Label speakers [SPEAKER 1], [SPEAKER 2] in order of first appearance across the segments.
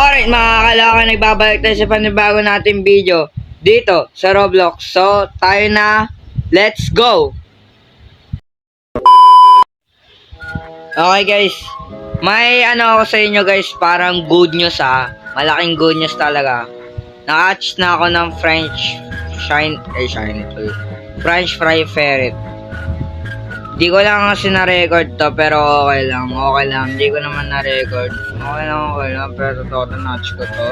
[SPEAKER 1] Alright mga kaloka, nagbabalik tayo sa panibago nating video dito sa Roblox. So, tayo na. Let's go! Okay guys, may ano ako sa inyo guys, parang good news Malaking good news talaga. Naka-hatch na ako ng French fry ferret. Di ko lang kasi na-record to, pero okay lang. Di ko naman na-record. Okay lang. Pero totoo, na-hatch ko to.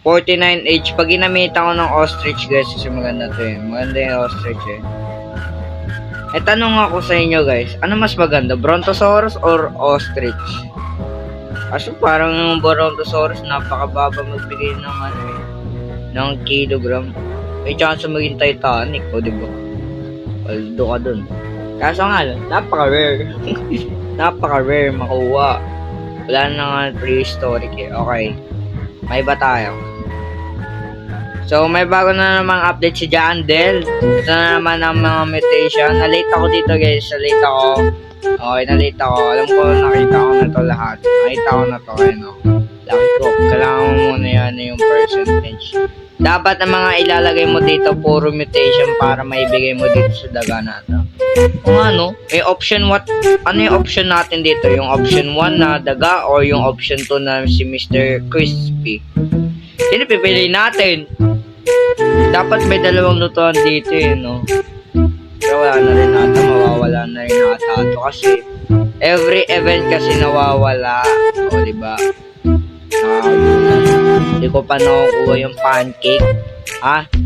[SPEAKER 1] 49H. Pag ginamitan ko ng ostrich guys, kasi maganda to eh. Maganda yung ostrich eh. Tanong ako sa inyo guys, ano mas maganda? Brontosaurus or ostrich? Kasi parang yung Brontosaurus, napakababa magbigay ng ng kilogram. May chance maging Titanic, o diba? Paldo ka dun. Kaso nga lang, napaka-rare. Napaka-rare makuha. Wala na nga prehistoric eh. Okay. May ba tayo? So, may bago na namang update si Jandel. Ito na naman ang mga mutation. Na-late ako dito guys. Na-late ako. Okay, na-late ako. Alam ko, nakita ko na to lahat. Nakita ko na to. Ayun o. Laki ko. Kailangan mo muna yan yung percentage. Dapat ang mga ilalagay mo dito puro mutation para maibigay mo dito sa daga natin. Kung ano, may option what? Ano yung option natin dito? Yung option 1 na daga or yung option 2 na si Mr. Crispy? Sino pipili natin? Dapat may dalawang lutuan dito eh, no? Pero wala na rin ata, mawawala na rin ata ito kasi every event kasi nawawala. O, diba? Hindi ko pa nakukuha yung pancake.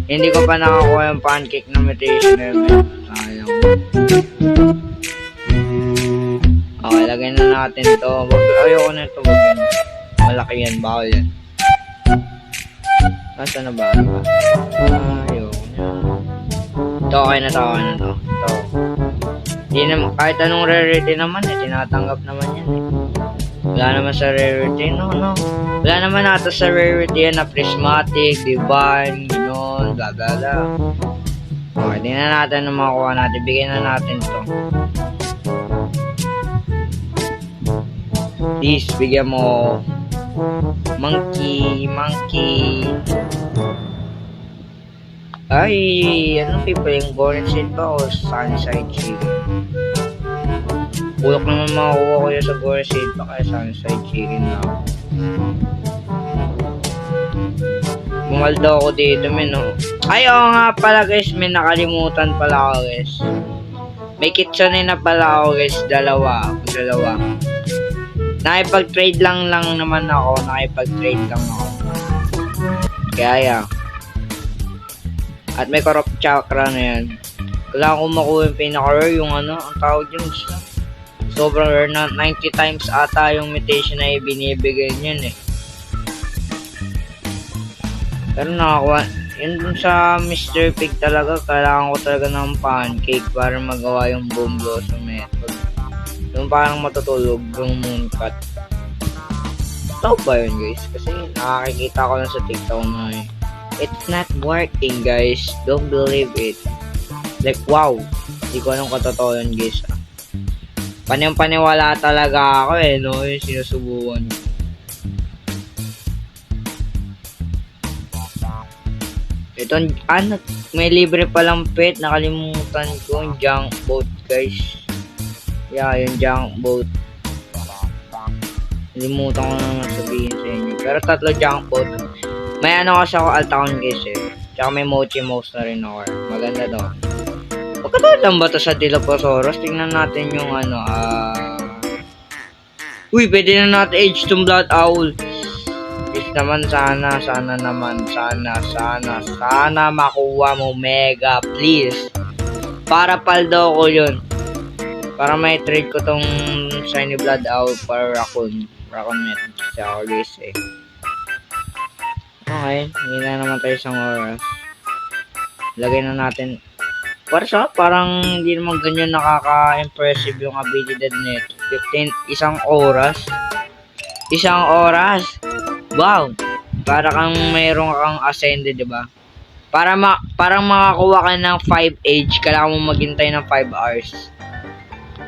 [SPEAKER 1] Hindi ko pa nakakuha yung pancake na mutation event. Sayang. Okay, lagay na natin to. Ayoko na ito. Malaki yan. Bawal yan. Nasa na ba? Ayoko na. Ito, okay na to. Hindi naman, kahit anong rarity naman tinatanggap naman yan eh. Wala naman sa rarity, no. Wala naman nata sa rarity yan na prismatic, divine, gano'n, bla bla bla. Okay, di na natin na makuha natin. Bigyan na natin to. Please, bigyan mo. Monkey. Ay, ano people yung golden seed ba o sunside chicken? Bulok naman makakuha ko yun sa golden seed pa kaya sunside chicken na ako. Bumaldo ako dito no. Ay oo nga pala guys, may nakalimutan pala ako guys. May kitsune na pala ako guys, dalawa. Nakipag-trade lang naman ako. Kaya at may corrupt chakra na yan. Kailangan ko makuha yung pinaka-rare, yung ang tawag yun. Sobrang rare na 90 times ata yung mutation na ibinibigay niyan eh. Pero nakakuha, yun dun sa Mr. Pig talaga, kailangan ko talaga ng pancake para magawa yung boom blossom method. Yung parang matutulog yung mooncut. Ito ba yun guys? Kasi nakakikita ko lang sa TikTok na eh. It's not working guys. Don't believe it. Like wow. Hindi ko anong katotoo yun guys. Paniwala talaga ako eh no. Yung sinusubukan ko. Ito may libre palang pet. Nakalimutan ko yung junk boat guys. Yeah, yung junk boat. Nalimutan ko na sabihin sa inyo. Pero 3 junk boat. May kasi ako Altaon guys eh. Tsaka may Mochi Mouse na rin ako. Maganda to. Pagkatawad lang ba to sa Dilophosaurus? Tingnan natin yung Uy, pwede na natin age tong Blood Owl. Please naman, sana makuha mo mega, please. Para paldo ko yun. Para may trade ko tong shiny Blood Owl para Raccoon method kasi ako guys eh. Okay, hindi na naman tayo isang oras. Lagay na natin. Parang hindi naman ganyan nakaka-impressive yung abilidad nito. 1 oras. Wow! Para kang mayroon kang ascended, diba? Parang makakuha ka ng 5 age, kailangan mo maghintay ng 5 hours.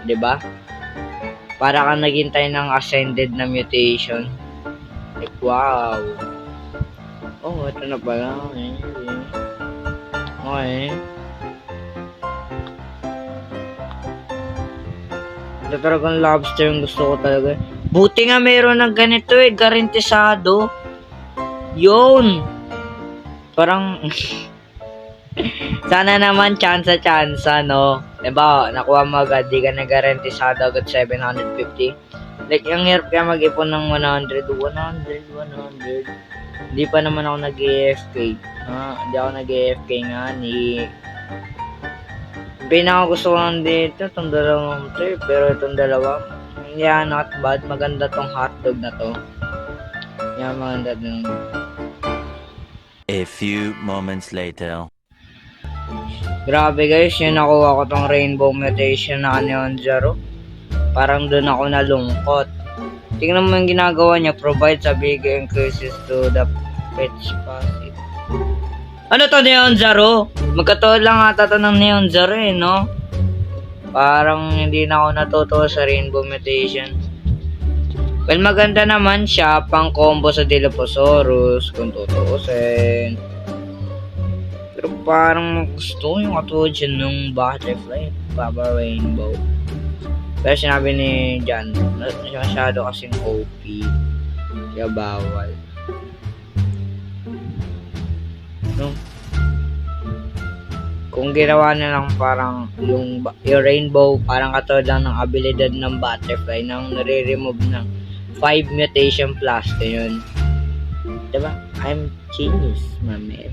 [SPEAKER 1] Diba? Para kang naghintay ng ascended na mutation. Like, wow. Oh, ito na pala. Okay. Ito talagang lobster yung gusto ko talaga. Buti nga meron ng ganito garantisado. Yun. Parang, sana naman chance, no? Diba, nakuha mo agad, di ka na garantisado agad 750. Like, ang hirap kaya mag-ipon ng 100. Hindi pa naman ako nag-AFK. Hindi ako nag-AFK nga pinaka gusto ko lang dito, itong dalawang to pero itong dalawa, yeah, not bad. Maganda tong hotdog na to. Yeah, maganda din.
[SPEAKER 2] A few moments later.
[SPEAKER 1] Grabe guys, yun nakuha ko tong rainbow mutation na Neon Zero. Parang doon ako nalungkot. Tingnan mo yung ginagawa niya, provide a big increases to the fetch passive. Ano to, Neon Zero? Magkatuod lang ata to ng Neon Zero no? Parang hindi na ako natutuwa sa rainbow mutation. Well, maganda naman siya pang combo sa Dilophosaurus kung tutuusin. Pero parang gusto yung katulad siya nung butterfly, Baba Rainbow. Pero sinabi ni Jan, masyado kasing OP. Kaya bawal. No? Kung ginawa na lang parang yung rainbow, parang katulad lang ng abilidad ng butterfly nang nare-remove ng 5 mutation plus. Yun. Diba? I'm genius, my man.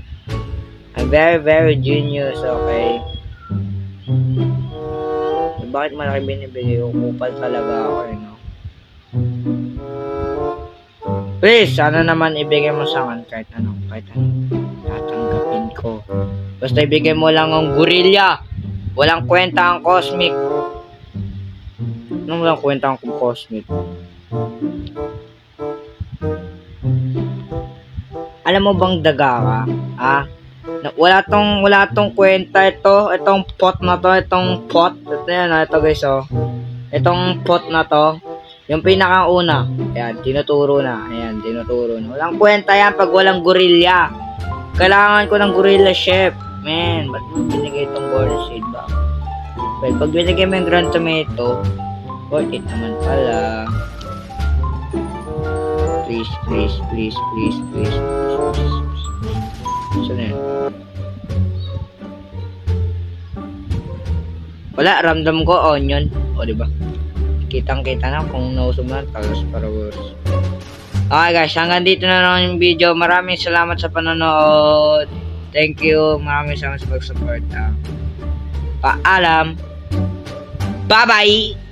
[SPEAKER 1] I'm very, very genius, okay? Bakit malaki binibigay ko? Kupal talaga ako, no? Please, sana naman ibigay mo sa akin kahit ano. Tatanggapin ko. Basta ibigay mo lang ang gorilla. Walang kwenta ang cosmic. Anong walang kwenta ang cosmic? Alam mo bang daga ka? Wala tong kwenta itong pot na to, itong pot. Ito yan, ito guys, oh. Itong pot na to, yung pinakauna. Ayan, tinuturo na. Walang kwenta yan pag walang gorilla. Kailangan ko ng gorilla chef. Man, ba't mo binigay itong golden shade ba? Well, pag binigay mo yung Grand Tomato, worth it naman pala. Please. Saan yan? Wala, ramdam ko onion. O, diba? Kitang-kita na kung nausog na, talos para worse. Okay guys, hanggang dito na lang yung video. Maraming salamat sa panonood. Thank you. Maraming salamat sa pag-support. Paalam. Bye-bye!